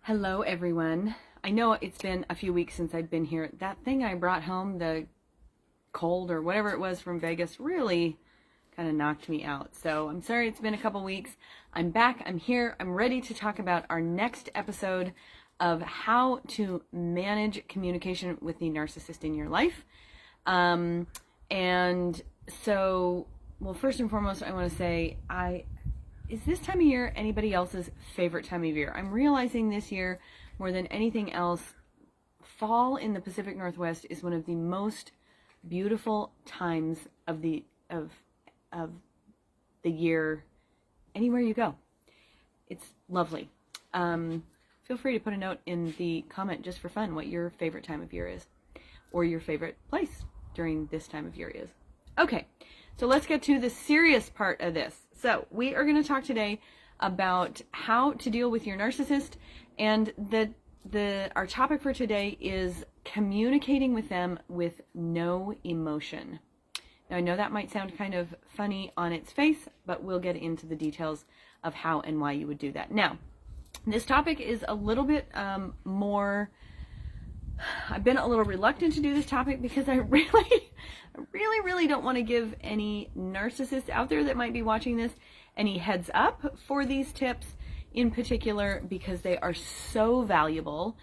Hello, everyone. I know it's been a few weeks since I've been here. That thing I brought home, the cold or whatever it was from Vegas, really kind of knocked me out. So I'm sorry it's been a couple weeks. I'm back. I'm here. I'm ready to talk about our next episode of how to manage communication with the narcissist in your life. First and foremost, I want to say is this time of year anybody else's favorite time of year? I'm realizing this year, more than anything else, fall in the Pacific Northwest is one of the most beautiful times of the year anywhere you go. It's lovely. Feel free to put a note in the comment just for fun what your favorite time of year is, or your favorite place during this time of year is. Okay, so let's get to the serious part of this. So we are going to talk today about how to deal with your narcissist, and our topic for today is communicating with them with no emotion. Now, I know that might sound kind of funny on its face, but we'll get into the details of how and why you would do that. Now, this topic is a little bit more... I've been a little reluctant to do this topic because I really don't want to give any narcissists out there that might be watching this any heads up for these tips in particular, because they are so valuable.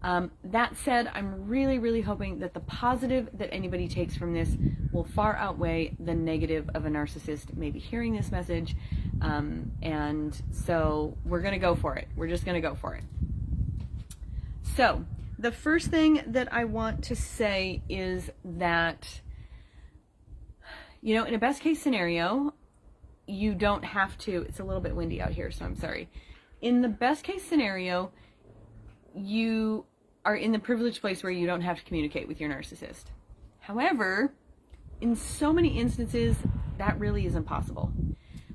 That said, I'm really hoping that the positive that anybody takes from this will far outweigh the negative of a narcissist maybe hearing this message. And so we're going to go for it. We're just going to go for it. So the first thing that I want to say is that, in a best case scenario, you don't have to, it's a little bit windy out here, so I'm sorry. In the best case scenario, you are in the privileged place where you don't have to communicate with your narcissist. However, in so many instances, that really is impossible.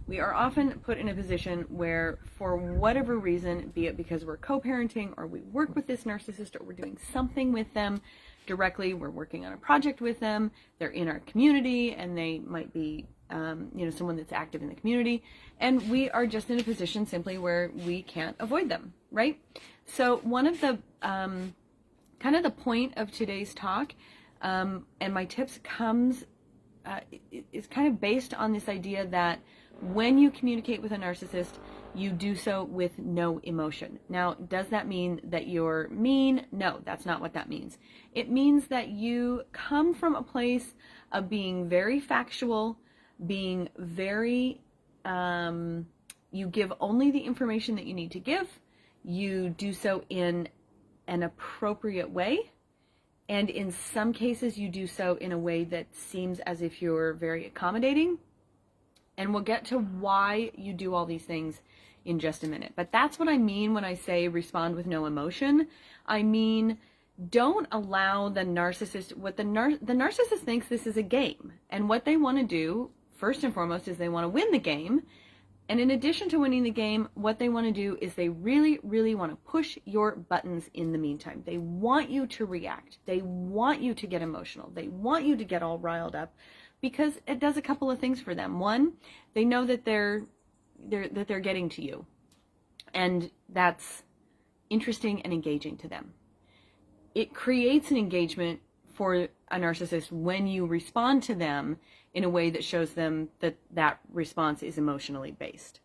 We are often put in a position where, for whatever reason, be it because we're co-parenting or we work with this narcissist or we're doing something with them directly, we're working on a project with them, they're in our community, and they might be someone that's active in the community, and we are just in a position simply where we can't avoid them, right? So one of the kind of the point of today's talk and my tips is kind of based on this idea that when you communicate with a narcissist, you do so with no emotion. Now, does that mean that you're mean? No, that's not what that means. It means that you come from a place of being very factual, being very, you give only the information that you need to give. You do so in an appropriate way. And in some cases, you do so in a way that seems as if you're very accommodating. And we'll get to why you do all these things in just a minute. But that's what I mean when I say respond with no emotion. I mean, don't allow the narcissist, the narcissist thinks this is a game. And what they want to do, first and foremost, is they want to win the game. And in addition to winning the game, what they want to do is they really want to push your buttons in the meantime. They want you to react. They want you to get emotional. They want you to get all riled up, because it does a couple of things for them. One, they know that they're getting to you, and that's interesting and engaging to them. It creates an engagement for a narcissist when you respond to them in a way that shows them that that response is emotionally based.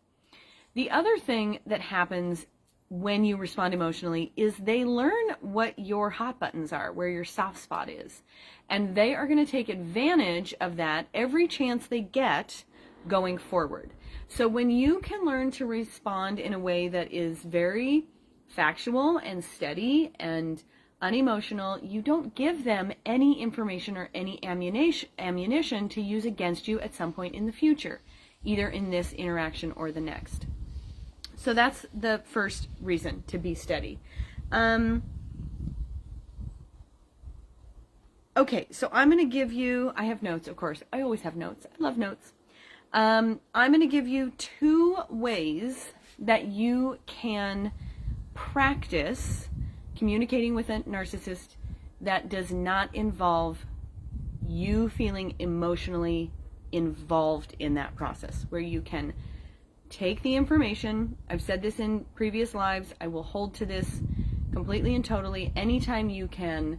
The other thing that happens when you respond emotionally is they learn what your hot buttons are, where your soft spot is. And they are going to take advantage of that every chance they get going forward. So when you can learn to respond in a way that is very factual and steady and unemotional, you don't give them any information or any ammunition to use against you at some point in the future, either in this interaction or the next. So that's the first reason to be steady. Okay, so I'm going to give you, I have notes, of course. I always have notes. I love notes. I'm going to give you 2 ways that you can practice communicating with a narcissist that does not involve you feeling emotionally involved in that process, where you can take the information. I've said this in previous lives. I will hold to this completely and totally. Anytime you can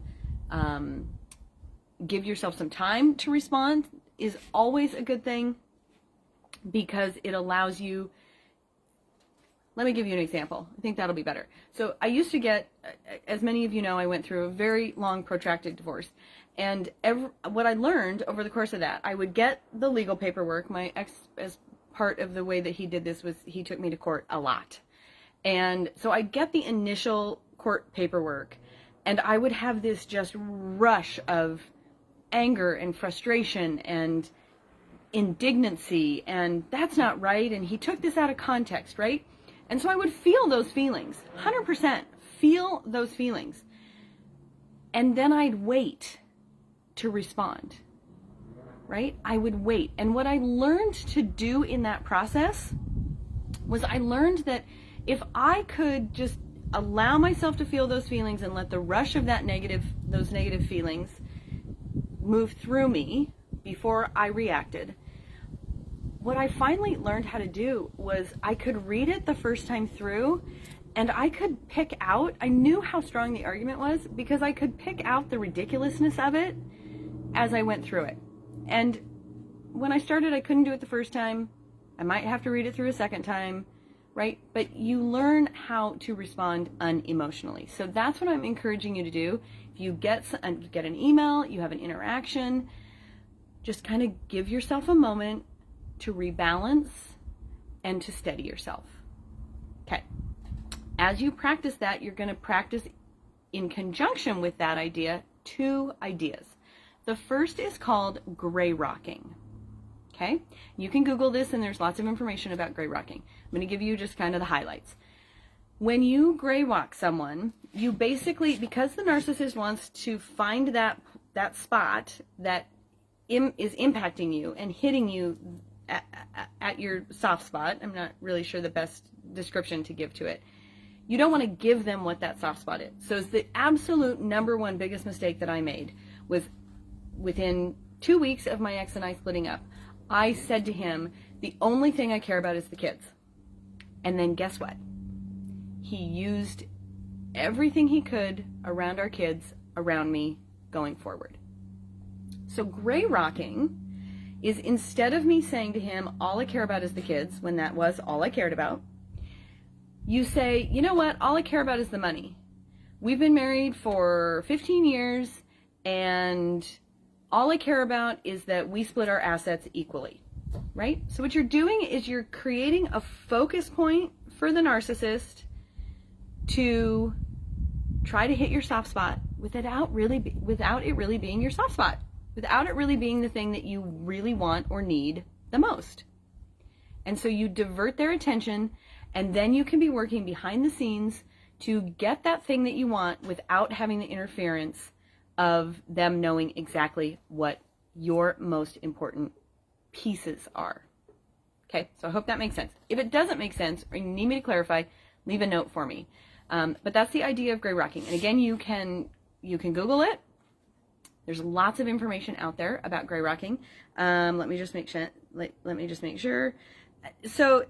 give yourself some time to respond is always a good thing, because it allows you. Let me give you an example. I think that'll be better. So I used to get, as many of you know, I went through a very long, protracted divorce. And what I learned over the course of that, I would get the legal paperwork. My ex, as part of the way that he did this, was he took me to court a lot. And so I'd get the initial court paperwork, and I would have this just rush of anger and frustration and indignancy, and that's not right, and he took this out of context, right? And so I would feel those feelings, 100% feel those feelings. And then I'd wait to respond, right? I would wait. And what I learned to do in that process was I learned that if I could just allow myself to feel those feelings and let the rush of those negative feelings move through me before I reacted, what I finally learned how to do was I could read it the first time through, and I could pick out, I knew how strong the argument was because I could pick out the ridiculousness of it as I went through it. And when I started, I couldn't do it the first time. I might have to read it through a second time, right? But you learn how to respond unemotionally. So that's what I'm encouraging you to do. If you get an email, you have an interaction, just kind of give yourself a moment to rebalance and to steady yourself. Okay. As you practice that, you're going to practice in conjunction with that idea 2 ideas. The first is called gray rocking. Okay? You can Google this, and there's lots of information about gray rocking. I'm going to give you just kind of the highlights. When you gray rock someone, you basically, because the narcissist wants to find that spot that is impacting you and hitting you at your soft spot. I'm not really sure the best description to give to it. You don't want to give them what that soft spot is. So it's the absolute number one biggest mistake that I made was within 2 weeks of my ex and I splitting up, I said to him, the only thing I care about is the kids. And then guess what? He used everything he could around our kids, around me, going forward. So gray rocking is, instead of me saying to him, all I care about is the kids, when that was all I cared about, you say, you know what, all I care about is the money. We've been married for 15 years, and all I care about is that we split our assets equally, right? So what you're doing is you're creating a focus point for the narcissist to try to hit your soft spot without it really being your soft spot, without it really being the thing that you really want or need the most. And so you divert their attention, and then you can be working behind the scenes to get that thing that you want without having the interference of them knowing exactly what your most important pieces are. Okay, so I hope that makes sense. If it doesn't make sense, or you need me to clarify, leave a note for me. But that's the idea of gray rocking. And again, you can Google it. There's lots of information out there about gray rocking. Let me just make sure. So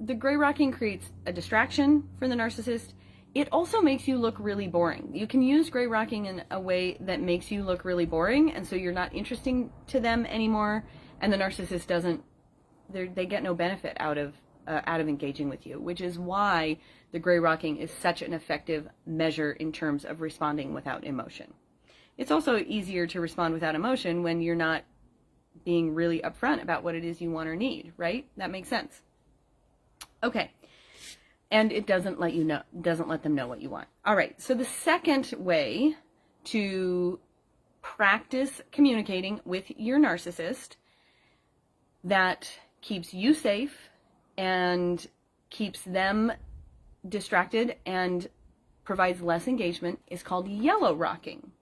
the gray rocking creates a distraction for the narcissist. It also makes you look really boring. You can use gray rocking in a way that makes you look really boring, and so you're not interesting to them anymore, and the narcissist they get no benefit out of engaging with you, which is why the gray rocking is such an effective measure in terms of responding without emotion. It's also easier to respond without emotion when you're not being really upfront about what it is you want or need, right? That makes sense. Okay. And it doesn't let them know what you want. All right. So the second way to practice communicating with your narcissist that keeps you safe and keeps them distracted and provides less engagement is called yellow rocking.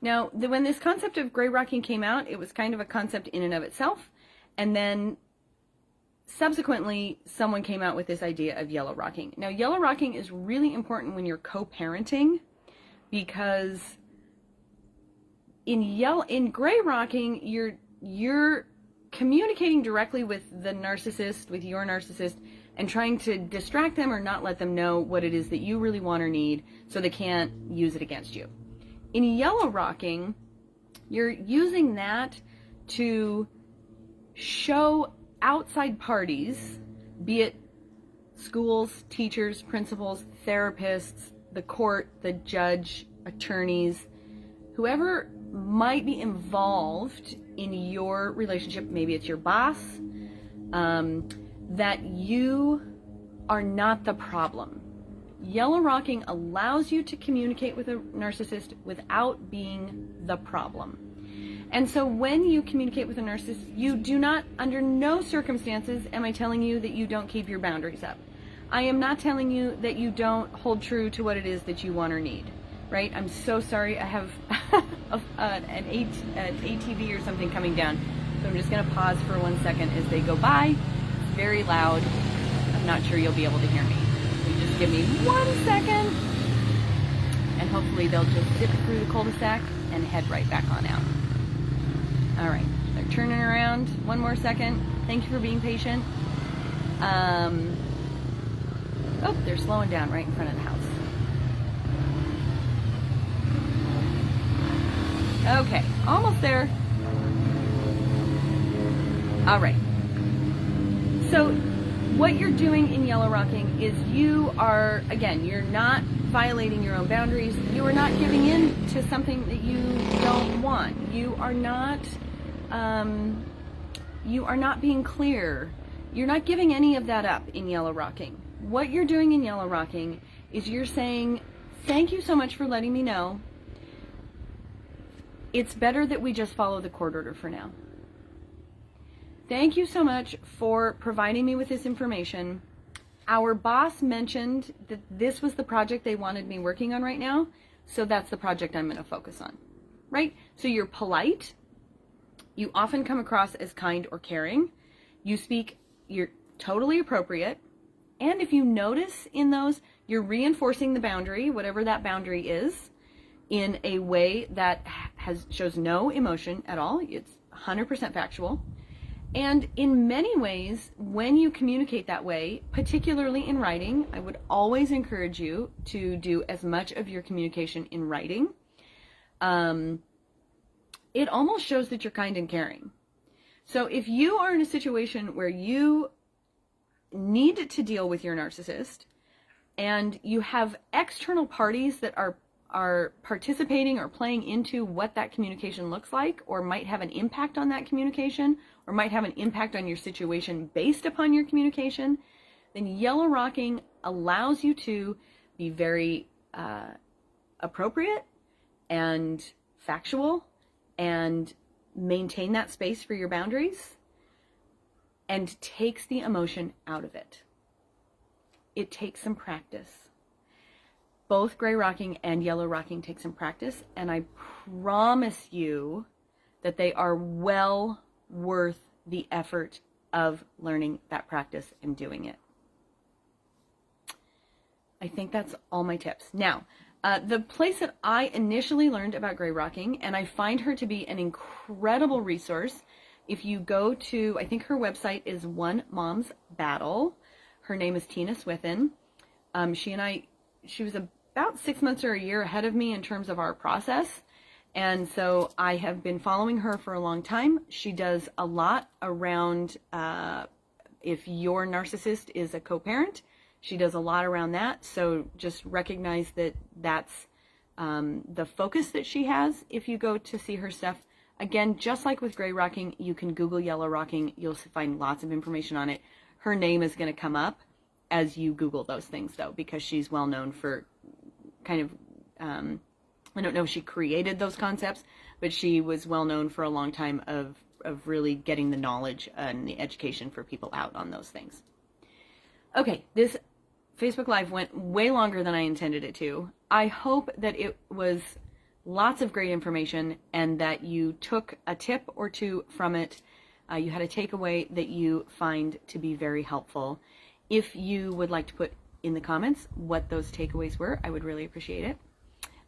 Now, when this concept of gray rocking came out, it was kind of a concept in and of itself. And then subsequently, someone came out with this idea of yellow rocking. Now, yellow rocking is really important when you're co-parenting, because in gray rocking, you're communicating directly with the narcissist, with your narcissist, and trying to distract them or not let them know what it is that you really want or need so they can't use it against you. In yellow rocking, you're using that to show outside parties, be it schools, teachers, principals, therapists, the court, the judge, attorneys, whoever might be involved in your relationship, maybe it's your boss, that you are not the problem. Yellow rocking allows you to communicate with a narcissist without being the problem. And so when you communicate with a narcissist, you do not, under no circumstances am I telling you that you don't keep your boundaries up. I am not telling you that you don't hold true to what it is that you want or need, right? I'm so sorry. I have an ATV or something coming down. So I'm just going to pause for 1 second as they go by. It's very loud. I'm not sure you'll be able to hear me. So just give me 1 second, and hopefully they'll just zip through the cul-de-sac and head right back on out. All right, they're turning around. 1 more second. Thank you for being patient. Oh, they're slowing down right in front of the house. Okay, almost there. All right. So what you're doing in yellow rocking is you are, again, you're not violating your own boundaries. You are not giving in to something that you don't want. You are not being clear. You're not giving any of that up in yellow rocking. What you're doing in yellow rocking is you're saying, thank you so much for letting me know. It's better that we just follow the court order for now. Thank you so much for providing me with this information. Our boss mentioned that this was the project they wanted me working on right now, so that's the project I'm going to focus on, right? So you're polite. You often come across as kind or caring. You're totally appropriate. And if you notice in those, you're reinforcing the boundary, whatever that boundary is, in a way that shows no emotion at all. It's 100% factual. And in many ways, when you communicate that way, particularly in writing, I would always encourage you to do as much of your communication in writing. It almost shows that you're kind and caring. So if you are in a situation where you need to deal with your narcissist and you have external parties that are participating or playing into what that communication looks like, or might have an impact on that communication, or might have an impact on your situation based upon your communication, then yellow rocking allows you to be very appropriate and factual and maintain that space for your boundaries, and takes the emotion out of it. It takes some practice. Both gray rocking and yellow rocking take some practice, and I promise you that they are well worth the effort of learning that practice and doing it. I think that's all my tips. Now, the place that I initially learned about gray rocking, and I find her to be an incredible resource. If you go to, I think her website is One Mom's Battle. Her name is Tina Swithin. She was about 6 months or a year ahead of me in terms of our process. And so I have been following her for a long time. She does a lot around if your narcissist is a co-parent. She does a lot around that. So just recognize that that's the focus that she has if you go to see her stuff. Again, just like with gray rocking, you can Google yellow rocking. You'll find lots of information on it. Her name is going to come up as you Google those things, though, because she's well known for kind of, I don't know if she created those concepts, but she was well known for a long time of really getting the knowledge and the education for people out on those things. Okay, this Facebook Live went way longer than I intended it to. I hope that it was lots of great information and that you took a tip or two from it. You had a takeaway that you find to be very helpful. If you would like to put in the comments what those takeaways were, I would really appreciate it.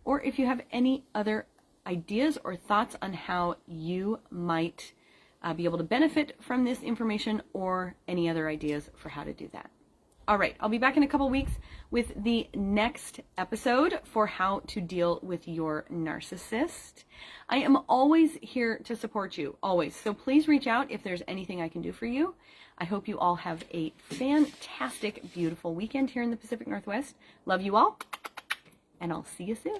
Or if you have any other ideas or thoughts on how you might be able to benefit from this information, or any other ideas for how to do that. All right, I'll be back in a couple weeks with the next episode for how to deal with your narcissist. I am always here to support you, always. So please reach out if there's anything I can do for you. I hope you all have a fantastic, beautiful weekend here in the Pacific Northwest. Love you all, and I'll see you soon.